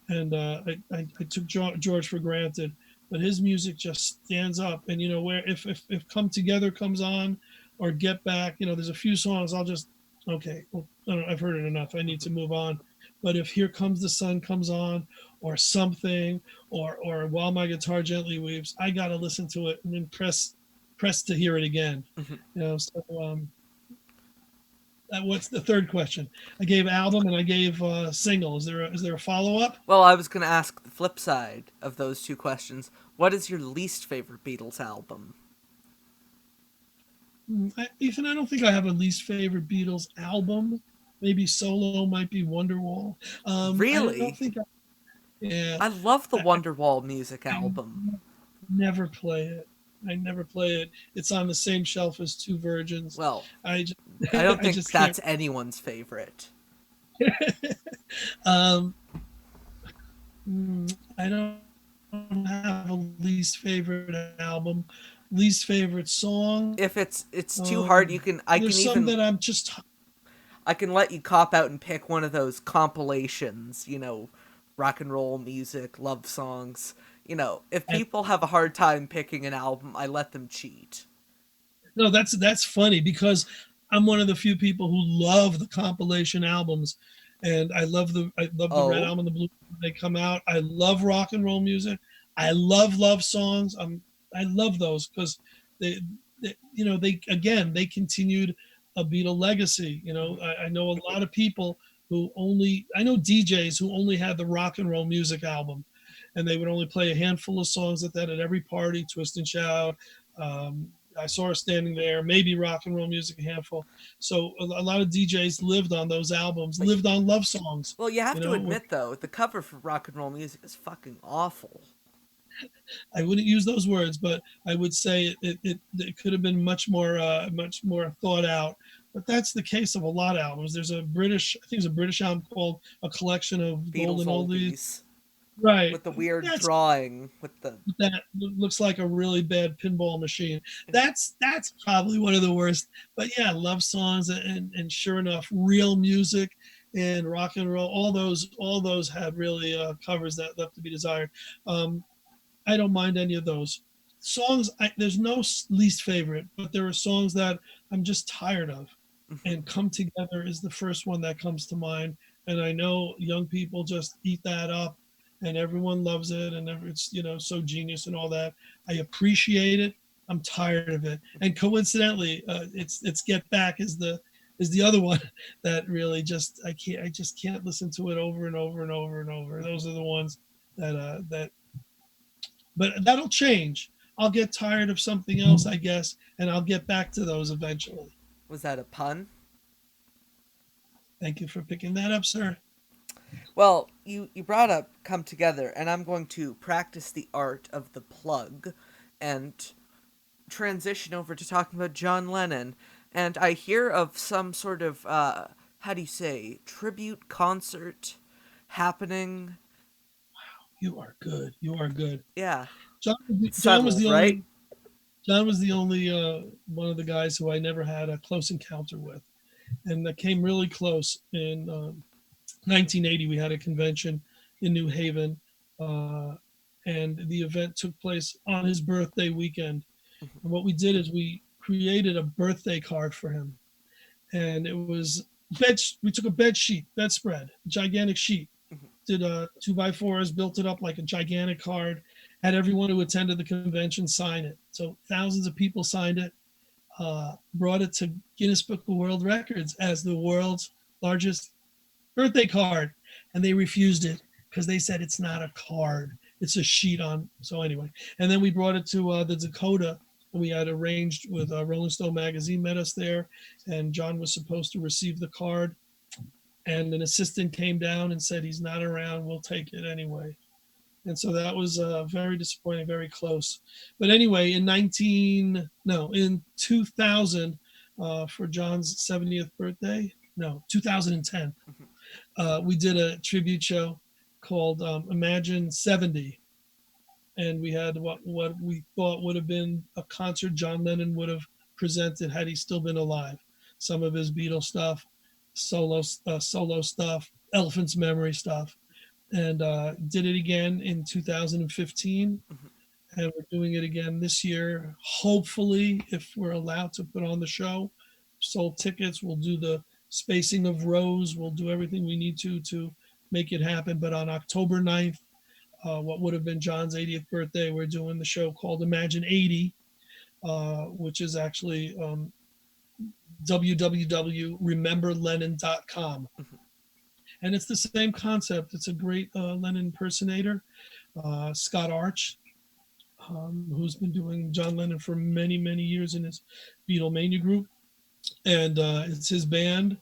And I took George for granted. But his music just stands up. And, where if Come Together comes on or Get Back, there's a few songs I'll just, okay, well, I've heard it enough. I need to move on. But if Here Comes the Sun comes on or something or While My Guitar Gently Weeps, I got to listen to it and then press to hear it again. Mhm. So what's the third question? I gave album and I gave single. Is there a follow up? Well, I was going to ask the flip side of those two questions. What is your least favorite Beatles album? Ethan, I don't think I have a least favorite Beatles album. Maybe solo might be Wonderwall. I don't Really? think. Yeah, I love the I, Wonderwall music I album. never play it. I never play it. It's on the same shelf as Two Virgins. Well, I just, I don't I think just can't. that's anyone's favorite. um, I don't have a least favorite album, least favorite song. If it's too hard, There's some that I'm just. I can let you cop out and pick one of those compilations, rock and roll music, love songs. If people have a hard time picking an album, I let them cheat. No, that's funny because I'm one of the few people who love the compilation albums, and I love the Red Oh, Album and the Blue when they come out. I love rock and roll music. I love songs. I love those because they again they continued a Beatle legacy. I know a lot of people I know DJs who only had the rock and roll music album, and they would only play a handful of songs at every party, twist and shout. I saw her standing there, maybe rock and roll music, a handful. So a lot of DJs lived on those albums, but lived on love songs. well, you have You to know, admit though, the cover for rock and roll music is fucking awful. I wouldn't use those words, but I would say it could have been much more thought out. But that's the case of a lot of albums. I think it's a British album called A Collection of Beatles Golden Oldies. oldies Right. with the weird That's drawing with the that looks like a really bad pinball machine. That's probably one of the worst. But yeah, love songs and sure enough, real music and rock and roll. All those had really covers that left to be desired. I don't mind any of those songs. There's no least favorite, but there are songs that I'm just tired of. And "Come Together" is the first one that comes to mind. And I know young people just eat that up, and everyone loves it, and it's so genius and all that. I appreciate it. I'm tired of it. And coincidentally, it's "Get Back" is the other one that really I just can't listen to it over and over and over and over. Those are the ones that but that'll change. I'll get tired of something else, I guess, and I'll get back to those eventually. was that a pun? Thank you for picking that up, sir. Well, you brought up "Come Together," and I'm going to practice the art of the plug and transition over to talking about John Lennon. And I hear of some sort of, how do you say, tribute concert happening. You are good. You are good. Yeah, John, it's John was settled, the right? only John was the only one of the guys who I never had a close encounter with, and that came really close in 1980. We had a convention in New Haven, uh, and the event took place on his birthday weekend. And what we did is we created a birthday card for him, and it was we took a bed sheet, bedspread, gigantic sheet, did 2x4s, built it up like a gigantic card, had everyone who attended the convention sign it. So thousands of people signed it, brought it to Guinness Book of World Records as the world's largest birthday card, and they refused it because they said it's not a card, it's a sheet on. So anyway, and then we brought it to the Dakota, and we had arranged with Rolling Stone magazine met us there, and John was supposed to receive the card, and an assistant came down and said he's not around, we'll take it anyway. And so that was very disappointing, very close. But anyway, in 2000, for John's 70th birthday, no, 2010, we did a tribute show called Imagine 70. And we had what we thought would have been a concert John Lennon would have presented had he still been alive. Some of his Beatles stuff, solo stuff, Elephant's Memory stuff, and did it again in 2015. And we're doing it again this year. Hopefully, if we're allowed to put on the show, sold tickets. We'll do the spacing of rows. We'll do everything we need to make it happen. But on October 9th, what would have been John's 80th birthday, we're doing the show called Imagine 80, which is actually www.rememberlennon.com. And it's the same concept. It's a great Lennon impersonator, Scott Arch. who's been doing John Lennon for many, many years in his Beatlemania group. And it's his band.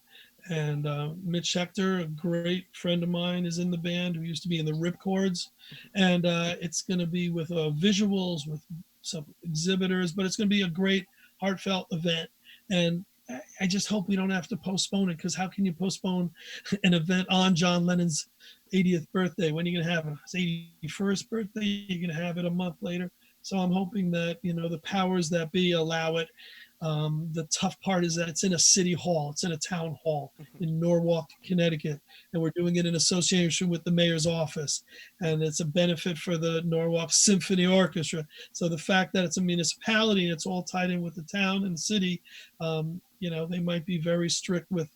And Mitch Hector, a great friend of mine, is in the band who used to be in the Ripcords. And it's going to be with visuals, with some exhibitors, but it's going to be a great, heartfelt event. And I just hope we don't have to postpone it, because how can you postpone an event on John Lennon's 80th birthday? When are you going to have his 81st birthday? You're going to have it a month later. So I'm hoping that, the powers that be allow it. The tough part is that it's in a city hall. It's in a town hall in Norwalk, Connecticut, and we're doing it in association with the mayor's office. And it's a benefit for the Norwalk Symphony Orchestra. So the fact that it's a municipality and it's all tied in with the town and the city, they might be very strict with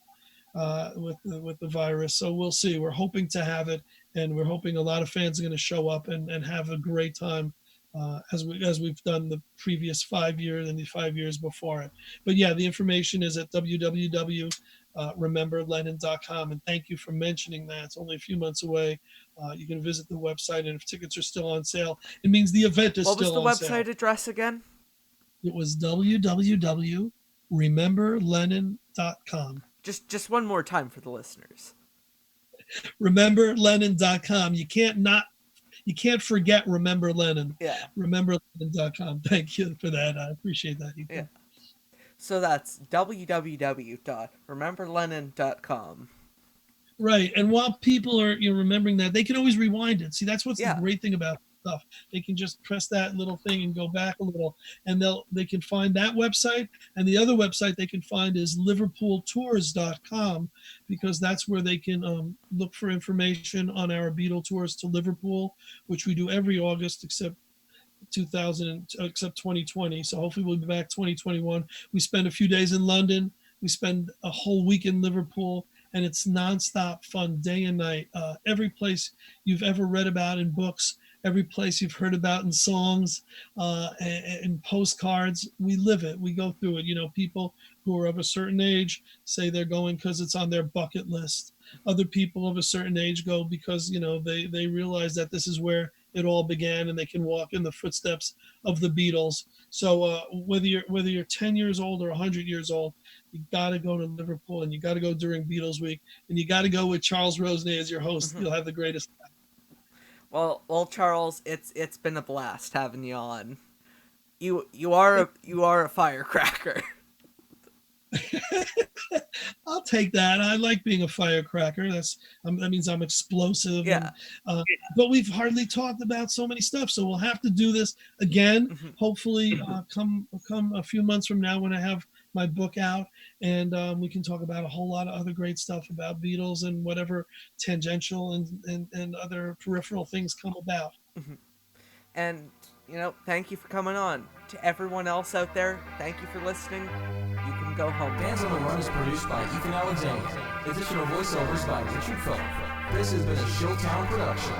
the virus. So we'll see. We're hoping to have it, and we're hoping a lot of fans are going to show up and have a great time. As we've done the previous 5 years and the 5 years before it. But yeah, the information is at www.rememberlennon.com. And thank you for mentioning that. It's only a few months away. You can visit the website, and if tickets are still on sale, it means the event is still on sale. What was the website address again? It was www.rememberlennon.com. Just one more time for the listeners. Rememberlennon.com. You can't forget Remember Lennon. Yeah. Rememberlennon.com. Thank you for that. I appreciate that. Yeah. So that's www.rememberlennon.com. Right. And while people are remembering that, they can always rewind it. See, that's what's the great thing about stuff. They can just press that little thing and go back a little, and they can find that website. And the other website they can find is liverpooltours.com, because that's where they can look for information on our Beatle tours to Liverpool, which we do every August except 2020. So hopefully we'll be back 2021. We spend a few days in London. We spend a whole week in Liverpool, and it's nonstop fun, day and night. Every place you've ever read about in books, every place you've heard about in songs, and postcards, we live it. We go through it. People who are of a certain age say they're going because it's on their bucket list. Other people of a certain age go because, they realize that this is where it all began, and they can walk in the footsteps of the Beatles. So whether you're 10 years old or 100 years old, you got to go to Liverpool, and you got to go during Beatles week, and you got to go with Charles Rosenay as your host. You'll have the greatest time. Well, Charles, it's been a blast having you on. You are a firecracker. I'll take that. I like being a firecracker. That means I'm explosive. Yeah. But we've hardly talked about so many stuff, so we'll have to do this again. Hopefully, come a few months from now when I have my book out, and we can talk about a whole lot of other great stuff about Beatles and whatever tangential and other peripheral things come about. And thank you for coming on. To everyone else out there, thank you for listening. You can go home. Fans on the Run is produced by Ethan Alexanian. Additional voiceovers by Richard Phillip. This has been a Showtown production.